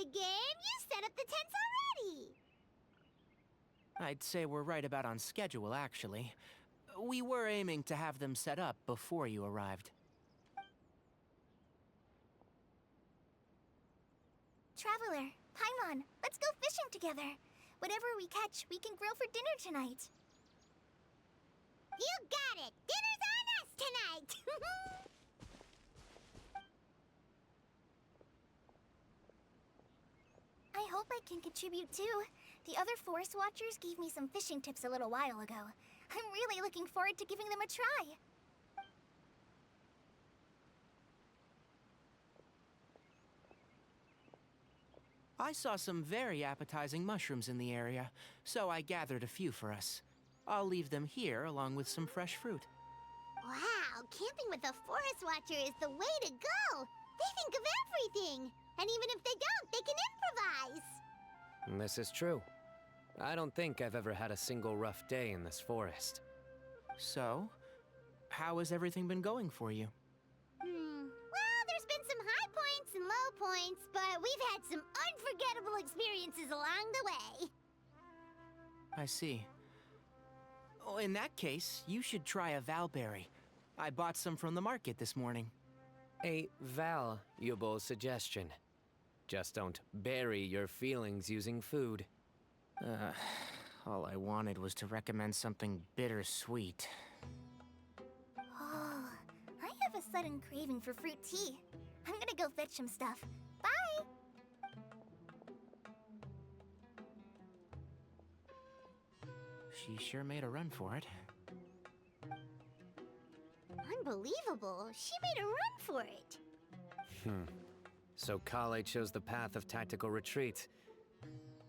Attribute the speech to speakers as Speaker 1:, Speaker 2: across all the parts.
Speaker 1: the game? You set up the tents already!
Speaker 2: I'd say we're right about on schedule, actually. We were aiming to have them set up before you arrived.
Speaker 3: Traveler, Paimon, let's go fishing together. Whatever we catch, we can grill for dinner tonight.
Speaker 1: You got it! Dinner's on us tonight!
Speaker 3: I hope I can contribute too. The other forest watchers gave me some fishing tips a little while ago. I'm really looking forward to giving them a try.
Speaker 2: I saw some very appetizing mushrooms in the area, so I gathered a few for us. I'll leave them here along with some fresh fruit.
Speaker 1: Wow, camping with a forest watcher is the way to go! They think of everything! And even if they don't, they can improvise!
Speaker 4: This is true. I don't think I've ever had a single rough day in this forest.
Speaker 2: So, how has everything been going for you?
Speaker 1: Well, there's been some high points and low points, but we've had some unforgettable experiences along the way.
Speaker 2: I see. Oh, in that case, you should try a valberry. I bought some from the market this morning.
Speaker 4: A valuable suggestion. Just don't bury your feelings using food.
Speaker 2: All I wanted was to recommend something bittersweet.
Speaker 3: Oh, I have a sudden craving for fruit tea. I'm gonna go fetch some stuff. Bye!
Speaker 2: She sure made a run for it.
Speaker 1: Unbelievable! She made a run for it!
Speaker 4: So Kale chose the path of tactical retreat.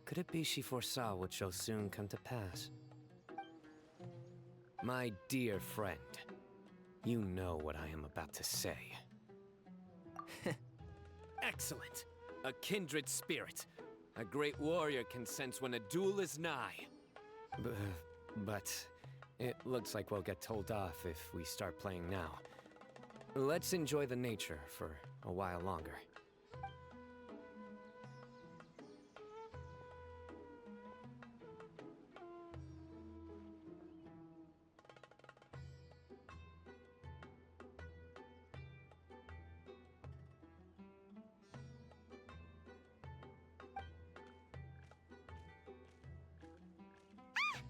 Speaker 4: Could it be she foresaw what shall soon come to pass? My dear friend, you know what I am about to say. Excellent! A kindred spirit. A great warrior can sense when a duel is nigh. But it looks like we'll get told off if we start playing now. Let's enjoy the nature for a while longer.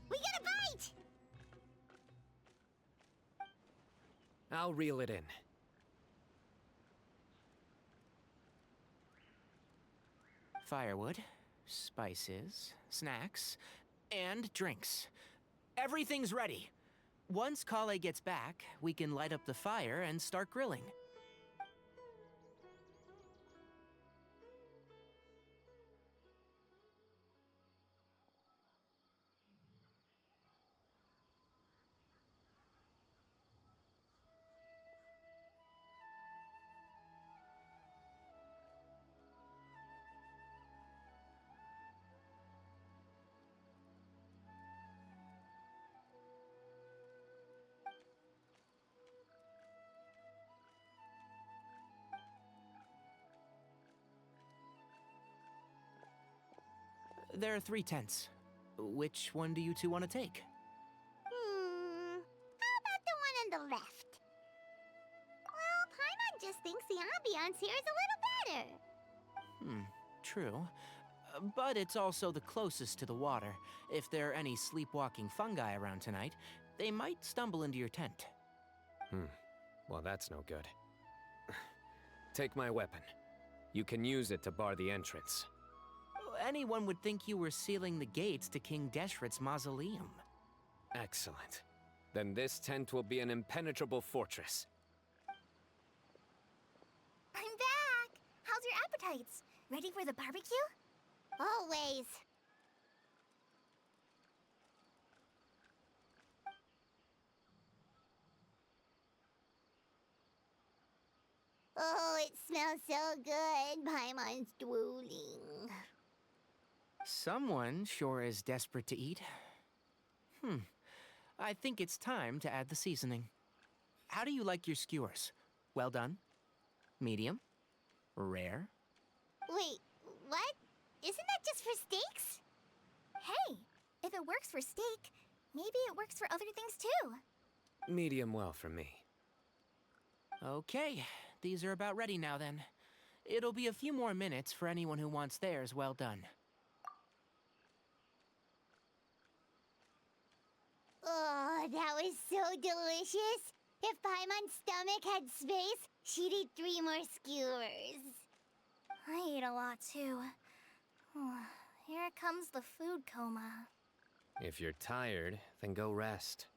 Speaker 1: We got a bite!
Speaker 4: I'll reel it in.
Speaker 2: Firewood, spices, snacks, and drinks. Everything's ready. Once Kale gets back, we can light up the fire and start grilling. There are 3 tents. Which one do you two want to take?
Speaker 1: How about the one on the left? Well, Paimon just thinks the ambiance here is a little better.
Speaker 2: True. But it's also the closest to the water. If there are any sleepwalking fungi around tonight, they might stumble into your tent.
Speaker 4: Well, that's no good. Take my weapon. You can use it to bar the entrance.
Speaker 2: Anyone would think you were sealing the gates to King Deshret's mausoleum.
Speaker 4: Excellent. Then this tent will be an impenetrable fortress.
Speaker 3: I'm back! How's your appetites? Ready for the barbecue?
Speaker 1: Always. Oh, it smells so good. Paimon's drooling.
Speaker 2: Someone sure is desperate to eat. I think it's time to add the seasoning. How do you like your skewers? Well done? Medium? Rare?
Speaker 1: Wait, what? isn't that just for steaks?
Speaker 3: Hey, if it works for steak, maybe it works for other things too.
Speaker 4: Medium well for me.
Speaker 2: Okay, these are about ready now then. It'll be a few more minutes for anyone who wants theirs well done.
Speaker 1: Oh, that was so delicious. If Paimon's stomach had space, she'd eat 3 more skewers.
Speaker 3: I ate a lot too. Here comes the food coma.
Speaker 4: If you're tired, then go rest.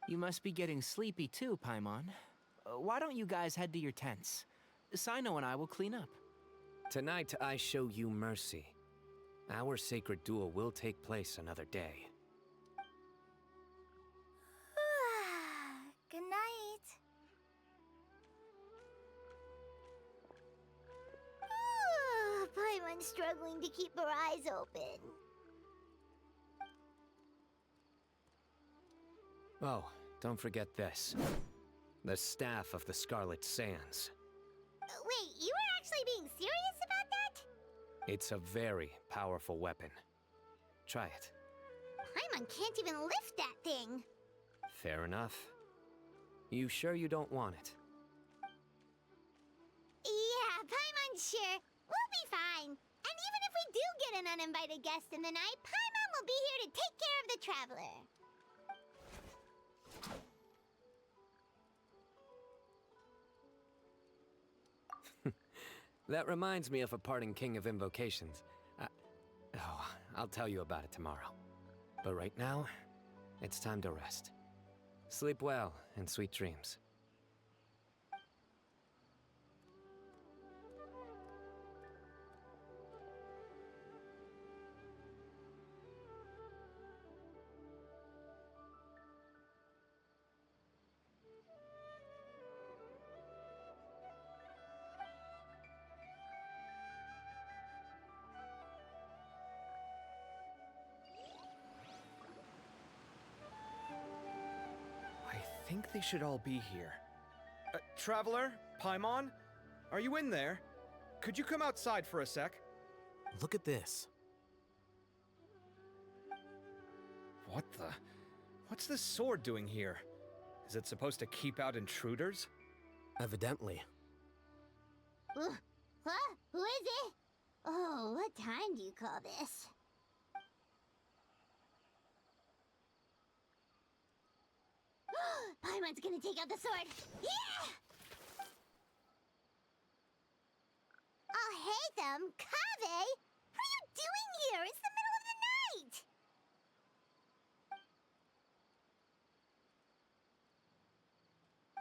Speaker 2: You must be getting sleepy too, Paimon. Why don't you guys head to your tents? Cyno and I will clean up.
Speaker 4: Tonight I show you mercy. Our sacred duel will take place another day.
Speaker 3: Good night.
Speaker 1: Paimon's struggling to keep her eyes open.
Speaker 4: Oh, don't forget this. The staff of the Scarlet Sands.
Speaker 1: Wait, you were actually being serious about that?
Speaker 4: It's a very powerful weapon. Try it.
Speaker 1: Paimon can't even lift that thing.
Speaker 4: Fair enough. You sure you don't want it?
Speaker 1: Yeah, Paimon's sure. We'll be fine. And even if we do get an uninvited guest in the night, Paimon will be here to take care of the traveler.
Speaker 4: That reminds me of a parting king of invocations. I'll tell you about it tomorrow. But right now, it's time to rest. Sleep well and sweet dreams.
Speaker 5: I think they should all be here. Traveler? Paimon? Are you in there? Could you come outside for a sec?
Speaker 6: Look at this.
Speaker 5: What the? What's this sword doing here? Is it supposed to keep out intruders?
Speaker 6: Evidently.
Speaker 1: Huh? Who is it? Oh, what time do you call this? Paimon's gonna take out the sword. Yeah! Oh, hey them, Kave! What are you doing here? It's the middle of the night!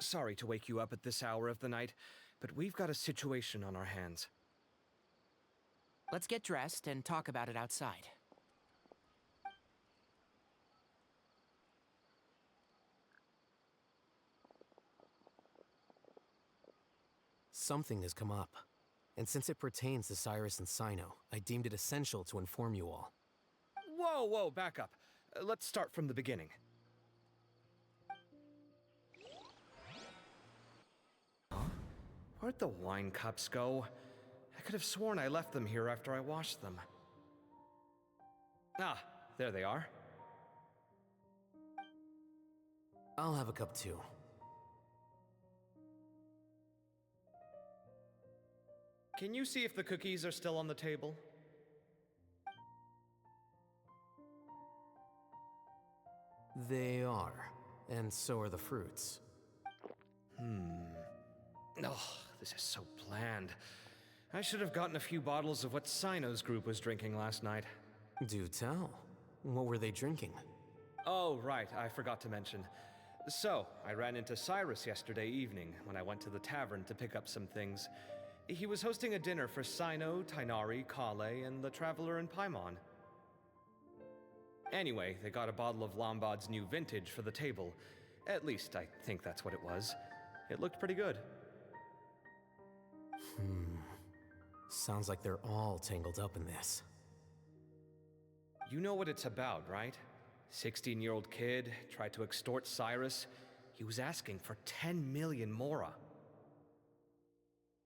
Speaker 5: Sorry to wake you up at this hour of the night, but we've got a situation on our hands.
Speaker 2: Let's get dressed and talk about it outside.
Speaker 6: Something has come up. And since it pertains to Cyrus and Cyno, I deemed it essential to inform you all.
Speaker 5: Whoa, back up. Let's start from the beginning. Where'd the wine cups go? I could have sworn I left them here after I washed them. Ah, there they are.
Speaker 6: I'll have a cup too.
Speaker 5: Can you see if the cookies are still on the table?
Speaker 6: They are. And so are the fruits.
Speaker 5: Oh, this is so bland. I should have gotten a few bottles of what Cyno's group was drinking last night.
Speaker 6: Do tell. What were they drinking?
Speaker 5: Oh, right, I forgot to mention. So, I ran into Cyrus yesterday evening when I went to the tavern to pick up some things. He was hosting a dinner for Cyno, Tighnari, Kale, and the Traveler and Paimon. Anyway, they got a bottle of Lombard's new vintage for the table. At least, I think that's what it was. It looked pretty good.
Speaker 6: Sounds like they're all tangled up in this.
Speaker 5: You know what it's about, right? 16-year-old kid tried to extort Cyrus. He was asking for 10 million mora.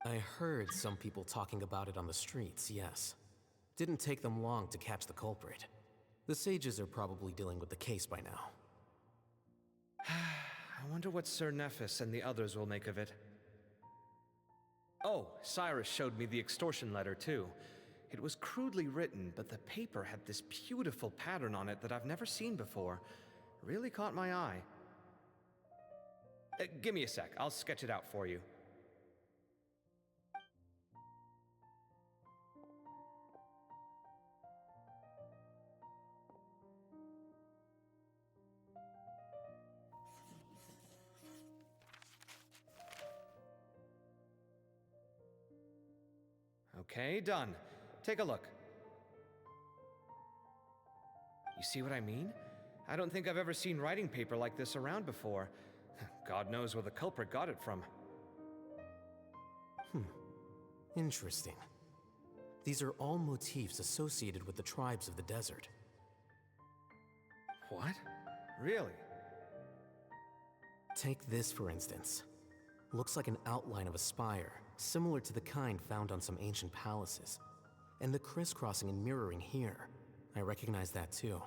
Speaker 6: I heard some people talking about it on the streets, yes. Didn't take them long to catch the culprit. The sages are probably dealing with the case by now.
Speaker 5: I wonder what Sir Nephis and the others will make of it. Oh, Cyrus showed me the extortion letter too. It was crudely written, but the paper had this beautiful pattern on it that I've never seen before. Really caught my eye. Give me a sec, I'll sketch it out for you. Okay, done. Take a look. You see what I mean? I don't think I've ever seen writing paper like this around before. God knows where the culprit got it from.
Speaker 6: Interesting. These are all motifs associated with the tribes of the desert.
Speaker 5: What? Really?
Speaker 6: Take this, for instance. Looks like an outline of a spire, similar to the kind found on some ancient palaces. And the crisscrossing and mirroring here, I recognize that too.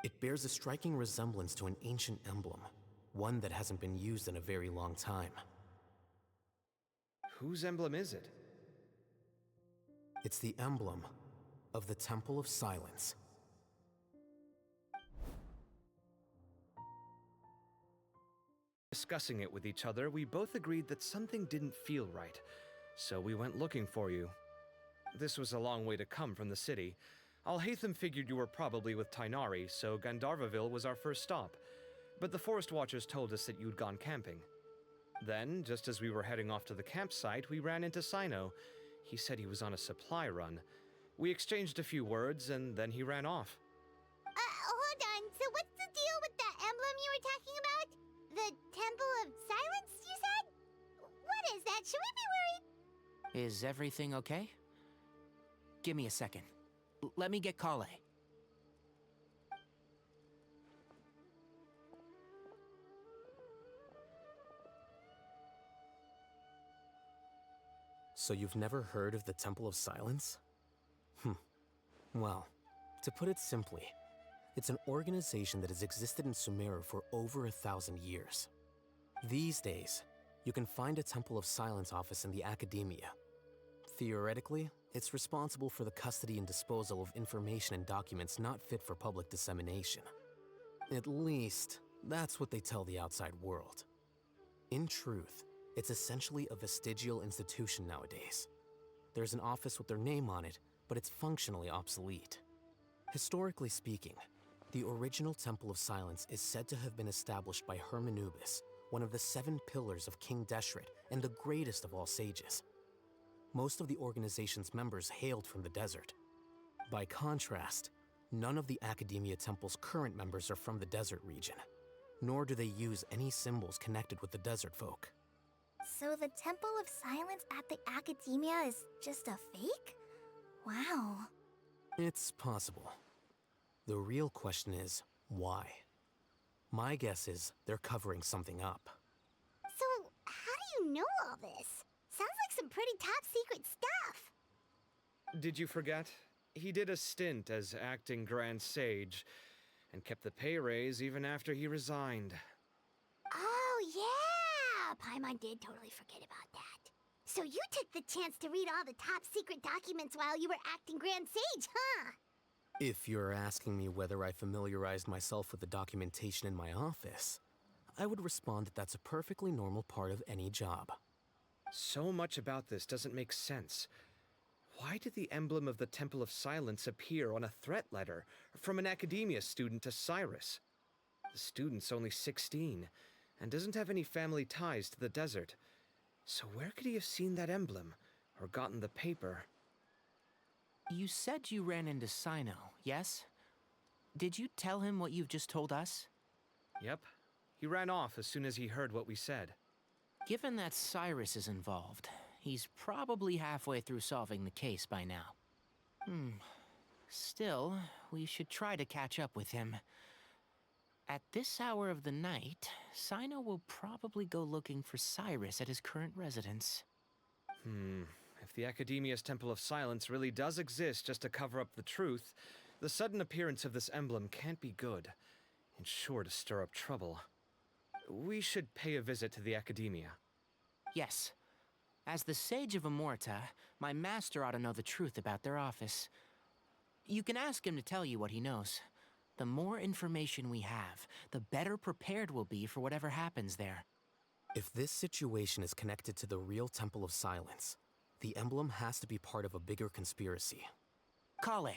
Speaker 6: It bears a striking resemblance to an ancient emblem, one that hasn't been used in a very long time.
Speaker 5: Whose emblem is it?
Speaker 6: It's the emblem of the Temple of Silence.
Speaker 5: Discussing it with each other, we both agreed that something didn't feel right, so we went looking for you. This was a long way to come from the city. Alhaitham figured you were probably with Tighnari, so Gandharvaville was our first stop. But the Forest Watchers told us that you'd gone camping. Then, just as we were heading off to the campsite, we ran into Cyno. He said he was on a supply run. We exchanged a few words, and then he ran off.
Speaker 1: Hold on. So what's the deal with that emblem you were talking about? The Temple of Silence, you said? What is that? Should we be worried?
Speaker 2: Is everything okay? Give me a second. Let me get Kale.
Speaker 6: So you've never heard of the Temple of Silence? Well, to put it simply, it's an organization that has existed in Sumeru for over 1,000 years. These days, you can find a Temple of Silence office in the academia. Theoretically, it's responsible for the custody and disposal of information and documents not fit for public dissemination. At least, that's what they tell the outside world. In truth, it's essentially a vestigial institution nowadays. There's an office with their name on it, but it's functionally obsolete. Historically speaking, the original Temple of Silence is said to have been established by Hermanubis, one of the 7 pillars of King Deshret and the greatest of all sages. Most of the organization's members hailed from the desert. By contrast, none of the Academia Temple's current members are from the desert region, nor do they use any symbols connected with the desert folk.
Speaker 3: So the Temple of Silence at the Academia is just a fake? Wow.
Speaker 6: It's possible. The real question is, why? My guess is they're covering something up.
Speaker 1: So, how do you know all this? Sounds like some pretty top secret stuff.
Speaker 5: Did you forget? He did a stint as acting Grand Sage, and kept the pay raise even after he resigned.
Speaker 1: Oh, yeah! Paimon did totally forget about that. So you took the chance to read all the top secret documents while you were acting Grand Sage, huh?
Speaker 6: If you're asking me whether I familiarized myself with the documentation in my office, I would respond that that's a perfectly normal part of any job.
Speaker 5: So much about this doesn't make sense. Why did the emblem of the Temple of Silence appear on a threat letter from an academia student to Cyrus? The student's only 16, and doesn't have any family ties to the desert. So where could he have seen that emblem, or gotten the paper?
Speaker 2: You said you ran into Cyno, yes? Did you tell him what you've just told us?
Speaker 5: Yep. He ran off as soon as he heard what we said.
Speaker 2: Given that Cyrus is involved, he's probably halfway through solving the case by now. Still, we should try to catch up with him. At this hour of the night, Cyno will probably go looking for Cyrus at his current residence.
Speaker 5: If the Academia's Temple of Silence really does exist just to cover up the truth, the sudden appearance of this emblem can't be good. It's sure to stir up trouble. We should pay a visit to the Academia.
Speaker 2: Yes. As the Sage of Amorta, my master ought to know the truth about their office. You can ask him to tell you what he knows. The more information we have, the better prepared we'll be for whatever happens there.
Speaker 6: If this situation is connected to the real Temple of Silence, the emblem has to be part of a bigger conspiracy.
Speaker 2: Kale,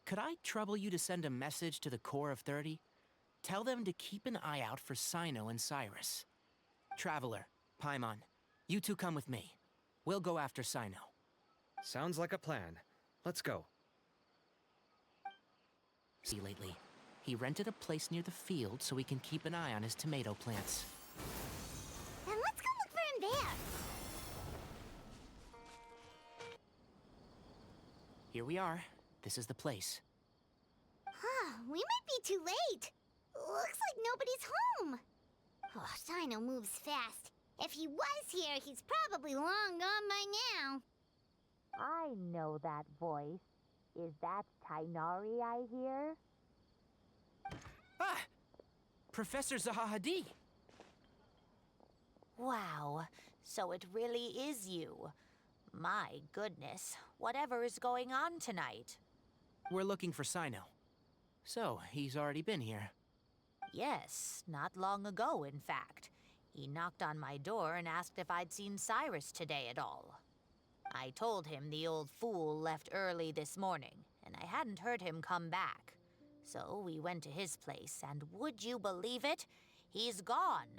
Speaker 2: could I trouble you to send a message to the Core of 30? Tell them to keep an eye out for Cyno and Cyrus. Traveler, Paimon, you two come with me. We'll go after Cyno.
Speaker 5: Sounds like a plan. Let's go.
Speaker 2: See lately, he rented a place near the field so we can keep an eye on his tomato plants.
Speaker 1: Then let's go look for him there.
Speaker 2: Here we are. This is the place.
Speaker 1: We might be too late. Looks like nobody's home. Oh, Cyno moves fast. If he was here, he's probably long gone by now.
Speaker 7: I know that voice. Is that Tainari I hear?
Speaker 2: Ah! Professor Zahahadi!
Speaker 7: Wow, so it really is you. My goodness, whatever is going on tonight?
Speaker 2: We're looking for Cyno. So, he's already been here.
Speaker 7: Yes, not long ago, in fact. He knocked on my door and asked if I'd seen Cyrus today at all. I told him the old fool left early this morning, and I hadn't heard him come back. So we went to his place, and would you believe it? He's gone.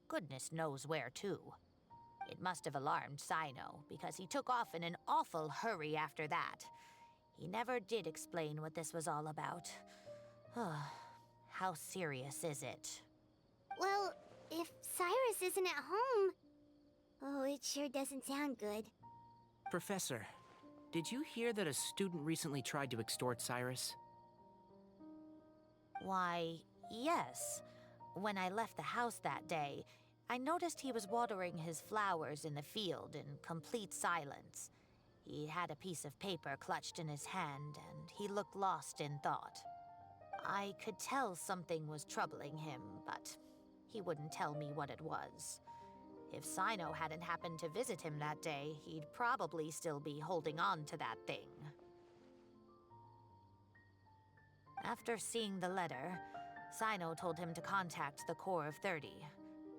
Speaker 7: Goodness knows where to. It must have alarmed Cyno, because he took off in an awful hurry after that. He never did explain what this was all about. How serious is it?
Speaker 1: Well, if Cyrus isn't at home... Oh, it sure doesn't sound good.
Speaker 2: Professor, did you hear that a student recently tried to extort Cyrus?
Speaker 7: Why, yes. When I left the house that day, I noticed he was watering his flowers in the field in complete silence. He had a piece of paper clutched in his hand, and he looked lost in thought. I could tell something was troubling him, but he wouldn't tell me what it was. If Cyno hadn't happened to visit him that day, he'd probably still be holding on to that thing. After seeing the letter, Cyno told him to contact the Core of 30,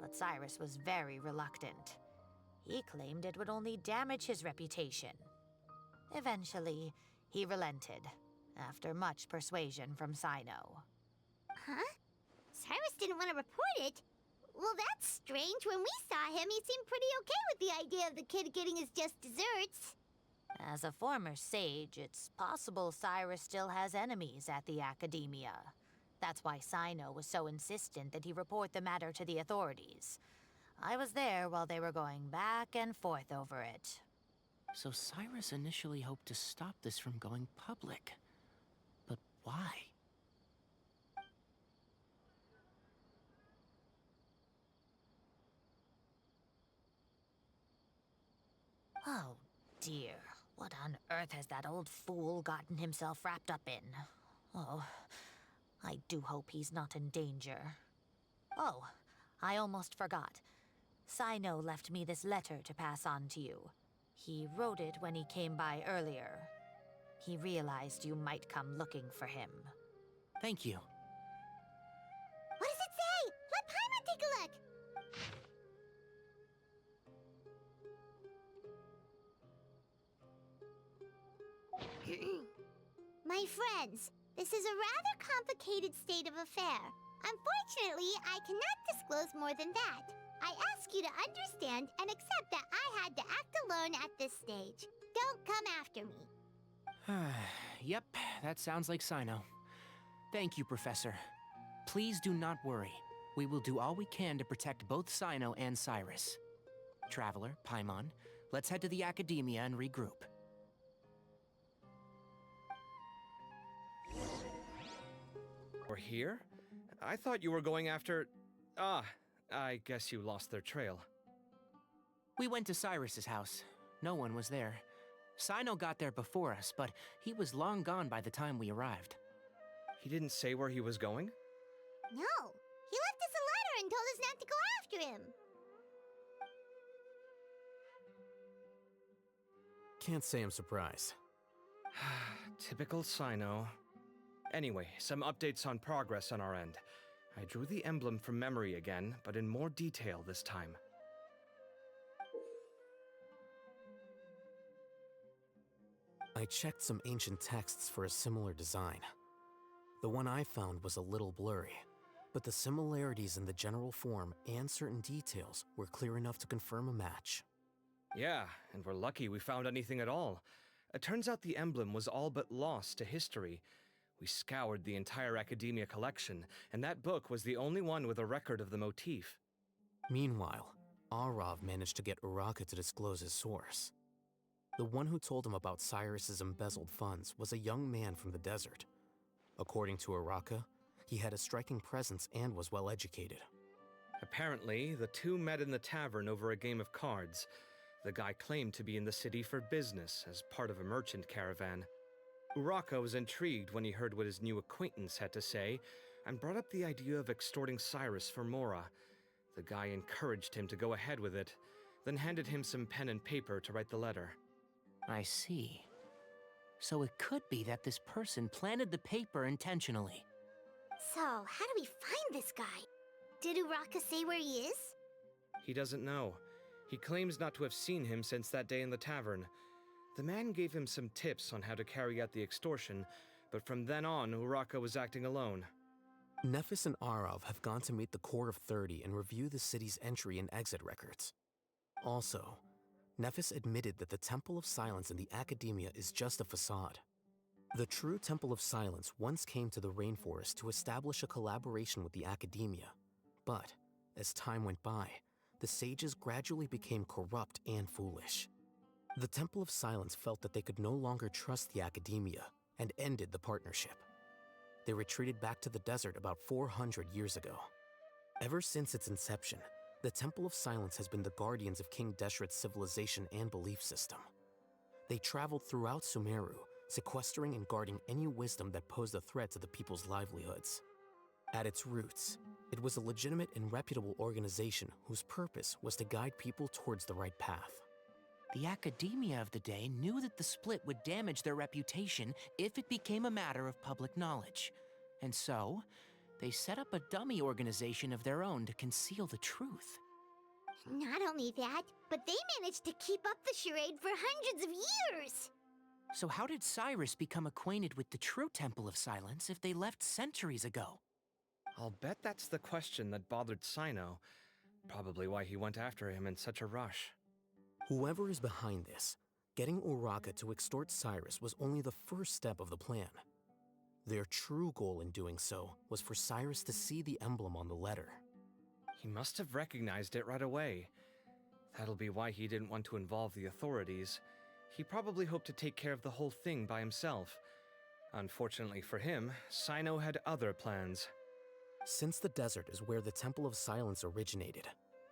Speaker 7: but Cyrus was very reluctant. He claimed it would only damage his reputation. Eventually, he relented, after much persuasion from Cyno.
Speaker 1: Huh? Cyrus didn't want to report it? Well, that's strange. When we saw him, he seemed pretty okay with the idea of the kid getting his just desserts.
Speaker 7: As a former sage, it's possible Cyrus still has enemies at the Academia. That's why Cyno was so insistent that he report the matter to the authorities. I was there while they were going back and forth over it.
Speaker 2: So Cyrus initially hoped to stop this from going public. But why?
Speaker 7: Oh, dear. What on earth has that old fool gotten himself wrapped up in? Oh, I do hope he's not in danger. Oh, I almost forgot. Cyno left me this letter to pass on to you. He wrote it when he came by earlier. He realized you might come looking for him.
Speaker 2: Thank you.
Speaker 1: What does it say? Let Paimon take a look. My friends, this is a rather complicated state of affair. Unfortunately, I cannot disclose more than that. I ask you to understand and accept that I had to act alone at this stage. Don't come after me.
Speaker 2: Yep, that sounds like Cyno. Thank you, Professor. Please do not worry. We will do all we can to protect both Cyno and Cyrus. Traveler, Paimon, let's head to the Academia and regroup.
Speaker 5: We're here? I thought you were going after... Ah, I guess you lost their trail.
Speaker 2: We went to Cyrus's house. No one was there. Cyno got there before us, but he was long gone by the time we arrived.
Speaker 5: He didn't say where he was going?
Speaker 1: No, he left us a letter and told us not to go after him.
Speaker 6: Can't say I'm surprised.
Speaker 5: Typical Cyno. Anyway, some updates on progress on our end. I drew the emblem from memory again, but in more detail this time.
Speaker 6: I checked some ancient texts for a similar design. The one I found was a little blurry, but the similarities in the general form and certain details were clear enough to confirm a match.
Speaker 5: Yeah, and we're lucky we found anything at all. It turns out the emblem was all but lost to history. We scoured the entire Academia collection, and that book was the only one with a record of the motif.
Speaker 6: Meanwhile, Arav managed to get Uraka to disclose his source. The one who told him about Cyrus's embezzled funds was a young man from the desert. According to Uraka, he had a striking presence and was well educated.
Speaker 5: Apparently, the two met in the tavern over a game of cards. The guy claimed to be in the city for business as part of a merchant caravan. Uraka was intrigued when he heard what his new acquaintance had to say and brought up the idea of extorting Cyrus for Mora. The guy encouraged him to go ahead with it, then handed him some pen and paper to write the letter.
Speaker 2: I see. So it could be that this person planted the paper intentionally.
Speaker 1: So, how do we find this guy? Did Uraka say where he is?
Speaker 5: He doesn't know. He claims not to have seen him since that day in the tavern. The man gave him some tips on how to carry out the extortion, but from then on, Uraka was acting alone.
Speaker 6: Nephis and Arav have gone to meet the Core of 30 and review the city's entry and exit records. Also, Nephis admitted that the Temple of Silence in the Academia is just a facade. The true Temple of Silence once came to the rainforest to establish a collaboration with the Academia, but as time went by, the sages gradually became corrupt and foolish. The Temple of Silence felt that they could no longer trust the Academia and ended the partnership. They retreated back to the desert about 400 years ago. Ever since its inception, the Temple of Silence has been the guardians of King Deshret's civilization and belief system. They traveled throughout Sumeru, sequestering and guarding any wisdom that posed a threat to the people's livelihoods. At its roots, it was a legitimate and reputable organization whose purpose was to guide people towards the right path.
Speaker 2: The Academia of the day knew that the split would damage their reputation if it became a matter of public knowledge. And so, they set up a dummy organization of their own to conceal the truth.
Speaker 1: Not only that, but they managed to keep up the charade for hundreds of years!
Speaker 2: So how did Cyrus become acquainted with the true Temple of Silence if they left centuries ago?
Speaker 5: I'll bet that's the question that bothered Cyno. Probably why he went after him in such a rush.
Speaker 6: Whoever is behind this, getting Uraka to extort Cyrus was only the first step of the plan. Their true goal in doing so was for Cyrus to see the emblem on the letter.
Speaker 5: He must have recognized it right away. That'll be why he didn't want to involve the authorities. He probably hoped to take care of the whole thing by himself. Unfortunately for him, Cyno had other plans.
Speaker 6: Since the desert is where the Temple of Silence originated,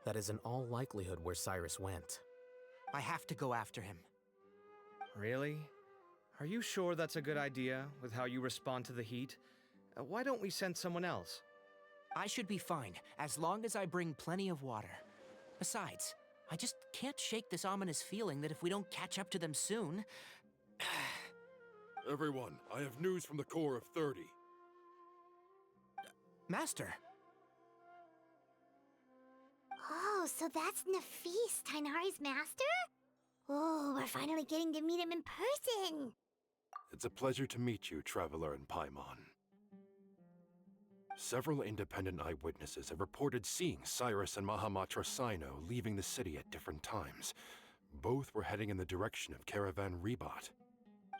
Speaker 6: that is in all likelihood where Cyrus went.
Speaker 2: I have to go after him.
Speaker 5: Really? Are you sure that's a good idea, with how you respond to the heat? Why don't we send someone else?
Speaker 2: I should be fine, as long as I bring plenty of water. Besides, I just can't shake this ominous feeling that if we don't catch up to them soon...
Speaker 8: Everyone, I have news from the Core of 30.
Speaker 2: Master!
Speaker 1: Oh, so that's Nafis, Tainari's master? Oh, we're finally getting to meet him in person!
Speaker 8: It's a pleasure to meet you, Traveler in Paimon. Several independent eyewitnesses have reported seeing Cyrus and Mahamatra Cyno leaving the city at different times. Both were heading in the direction of Caravan Ribat.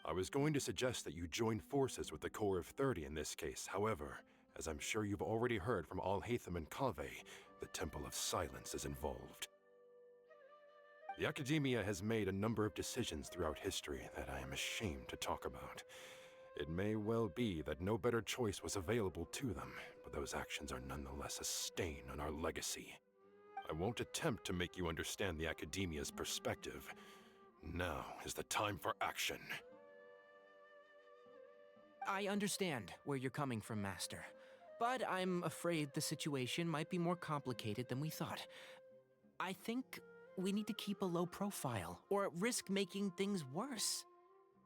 Speaker 8: I was going to suggest that you join forces with the Core of 30 in this case. However, as I'm sure you've already heard from Al-Haytham and Kaveh, the Temple of Silence is involved. The Academia has made a number of decisions throughout history that I am ashamed to talk about. It may well be that no better choice was available to them, but those actions are nonetheless a stain on our legacy. I won't attempt to make you understand the Academia's perspective. Now is the time for action.
Speaker 2: I understand where you're coming from, Master. But I'm afraid the situation might be more complicated than we thought. I think we need to keep a low profile, or risk making things worse.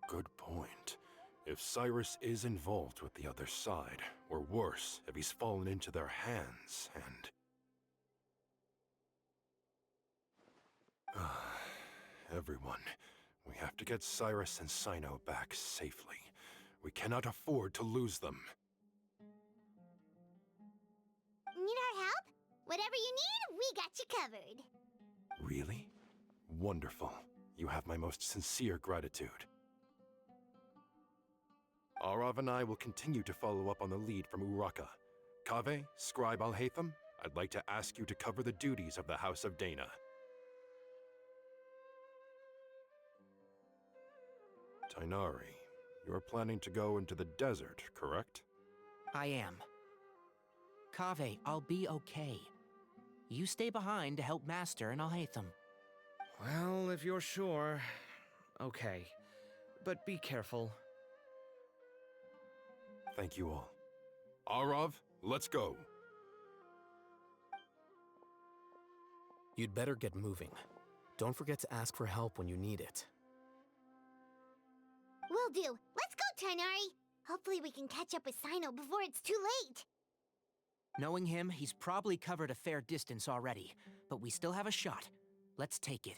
Speaker 8: Good point. If Cyrus is involved with the other side, or worse, if he's fallen into their hands, and... Everyone, we have to get Cyrus and Cyno back safely. We cannot afford to lose them.
Speaker 1: Need our help? Whatever you need, we got you covered.
Speaker 8: Really? Wonderful. You have my most sincere gratitude. Arav and I will continue to follow up on the lead from Uraka. Kaveh, Scribe Alhaitham, I'd like to ask you to cover the duties of the House of Dana. Tighnari, you're planning to go into the desert, correct?
Speaker 2: I am. Kaveh, I'll be okay. You stay behind to help Master and Alhaitham.
Speaker 5: Well, if you're sure... Okay. But be careful.
Speaker 8: Thank you all. Arav, let's go.
Speaker 6: You'd better get moving. Don't forget to ask for help when you need it.
Speaker 1: Will do. Let's go, Tighnari. Hopefully we can catch up with Cyno before it's too late.
Speaker 2: Knowing him, he's probably covered a fair distance already, but we still have a shot. Let's take it.